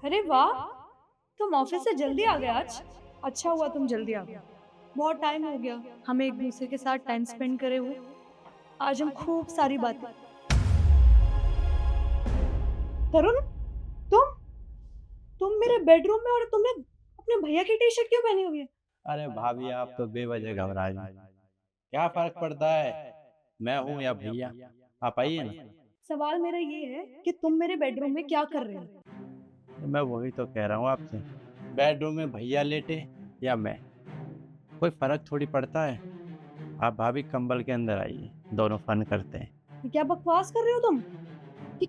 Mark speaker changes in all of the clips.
Speaker 1: अरे वाह, तुम ऑफिस से जल्दी आ गए आज। अच्छा हुआ तुम जल्दी आ गए। बहुत टाइम हो गया हमें एक दूसरे के साथ टाइम स्पेंड करे हुए। आज हम खूब सारी बातें। तरुण, तुम तुम मेरे बेडरूम में और तुमने अपने भैया की टी शर्ट क्यों पहनी हुई है?
Speaker 2: अरे भाभी आप तो बेवजह घबरा रही हैं। क्या फर्क पड़ता है, मैं हूँ या भैया। आप आइए ना।
Speaker 1: सवाल मेरा ये है कि तुम मेरे बेडरूम में क्या कर रहे हो?
Speaker 2: मैं वही तो कह रहा हूँ आपसे, बेडरूम में भैया लेटे या मैं, कोई फर्क थोड़ी पड़ता है। आप भाभी कंबल के अंदर आइए, दोनों फन करते हैं।
Speaker 1: ये क्या बकवास कर रहे हो तुम? ये,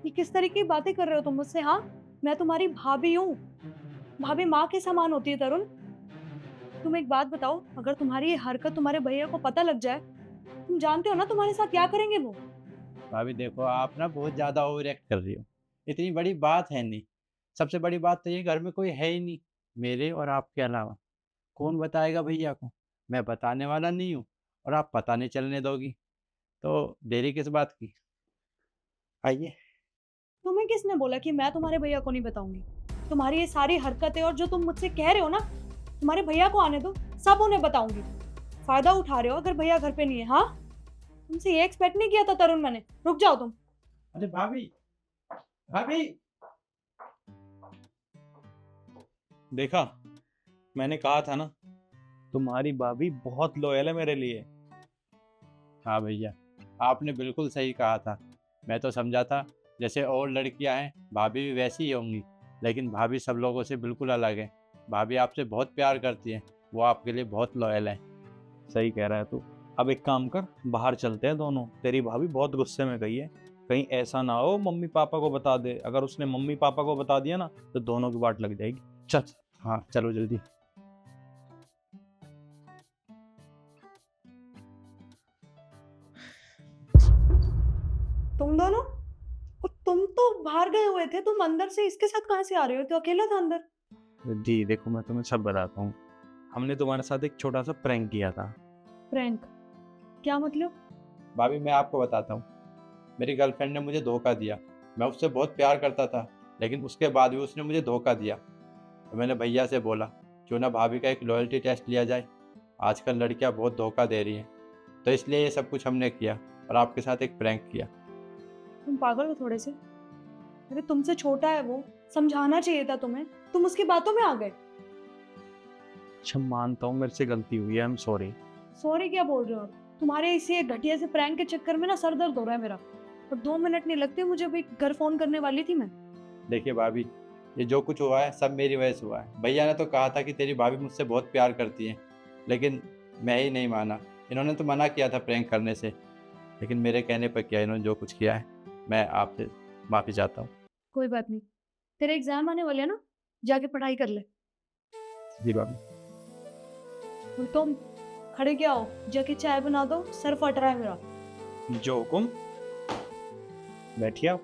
Speaker 1: ये किस तरीके की बातें कर रहे हो तुम मुझसे? हाँ, मैं तुम्हारी भाभी हूँ। भाभी माँ के समान होती है तरुण। तुम एक बात बताओ, अगर तुम्हारी ये हरकत तुम्हारे भैया को पता लग जाए, तुम जानते हो ना तुम्हारे साथ क्या करेंगे वो?
Speaker 2: भाभी देखो आप ना बहुत ज़्यादा ओवर एक्ट कर रही हो। इतनी बड़ी बात है नहीं। सबसे बड़ी बात तो ये, घर में कोई है ही नहीं मेरे और आपके अलावा। कौन बताएगा भैया को? मैं बताने वाला नहीं हूँ और आप पता नहीं चलने दोगी, तो देरी किस बात की। आइए।
Speaker 1: तुम्हें किसने बोला कि मैं तुम्हारे भैया को नहीं बताऊंगी? तुम्हारी ये सारी हरकतें और जो तुम मुझसे कह रहे हो ना, तुम्हारे भैया को आने दो, सब उन्हें बताऊंगी। फायदा उठा रहे हो अगर भैया घर पे नहीं है। हाँ, तुमसे ये एक्सपेक्ट नहीं किया था तरुण मैंने। रुक जाओ तुम।
Speaker 2: अरे भाभी, भाभी, देखा, मैंने कहा था ना, तुम्हारी भाभी बहुत लॉयल है मेरे लिए। हाँ भैया, आपने बिल्कुल सही कहा था। मैं तो समझा था जैसे और लड़कियां हैं भाभी भी वैसी ही होंगी, लेकिन भाभी सब लोगों से बिल्कुल अलग है। भाभी आपसे बहुत प्यार करती है, वो आपके लिए बहुत लॉयल है।
Speaker 3: सही कह रहा है तू। अब एक काम कर, बाहर चलते हैं दोनों। तेरी भाभी बहुत गुस्से में गई है। कहीं ऐसा ना हो मम्मी पापा को बता दे। अगर उसने मम्मी पापा को बता दिया ना तो दोनों की वाट लग जाएगी। चल।
Speaker 2: हाँ चलो जल्दी।
Speaker 1: तुम दोनों, और तुम तो बाहर गए हुए थे, तुम अंदर से इसके साथ कहाँ से आ रहे हो? तो अकेला था अंदर।
Speaker 3: दी देखो, मैं तुम्हें सब बताता हूँ। हमने तुम्हारे साथ एक छोटा सा प्रैंक किया था।
Speaker 1: प्रैंक? क्या मतलब?
Speaker 2: भाभी मैं आपको बताता हूँ, मेरी गर्लफ्रेंड ने मुझे धोखा दिया। मैं उससे बहुत प्यार करता था, लेकिन उसके बाद भी उसने मुझे धोखा दिया। तो मैंने भैया से बोला क्यों ना भाभी का एक लॉयल्टी टेस्ट लिया जाए। आजकल लड़कियां बहुत धोखा दे रही हैं, तो इसलिए ये सब कुछ हमने किया और आपके साथ एक प्रैंक किया।
Speaker 1: तुम पागल हो थोड़े से। अरे तुमसे छोटा है वो, समझाना चाहिए था तुम्हें। तुम उसकी बातों में आ गए।
Speaker 3: अच्छा, मानता हूँ मेरे से गलती हुई है, आई एम सॉरी।
Speaker 1: सॉरी क्या बोल रहे हो आप? तुम्हारे इसी घटिया से प्रैंक के चक्कर में ना सर दर्द हो रहा है मेरा। और 2 मिनट नहीं लगते मुझे, अभी घर फोन करने वाली थी मैं।
Speaker 2: देखिए भाभी, ये जो कुछ हुआ है सब मेरी वजह से हुआ है। भैया ने तो कहा था कि तेरी भाभी मुझसे बहुत प्यार करती है, लेकिन मैं ही नहीं माना। इन्होंने तो मना किया था प्रैंक करने से, लेकिन मेरे कहने पर किया इन्होंने जो कुछ किया है। मैं आपसे माफ़ी चाहता हूँ।
Speaker 1: कोई बात नहीं, तेरे एग्जाम आने वाले हैं ना, जाके पढ़ाई कर ले।
Speaker 2: जी भाभी।
Speaker 1: और तुम खड़े क्या हो, जाके चाय बना दो, सर फट रहा है मेरा।
Speaker 3: जो हुकुम। बैठिए आप।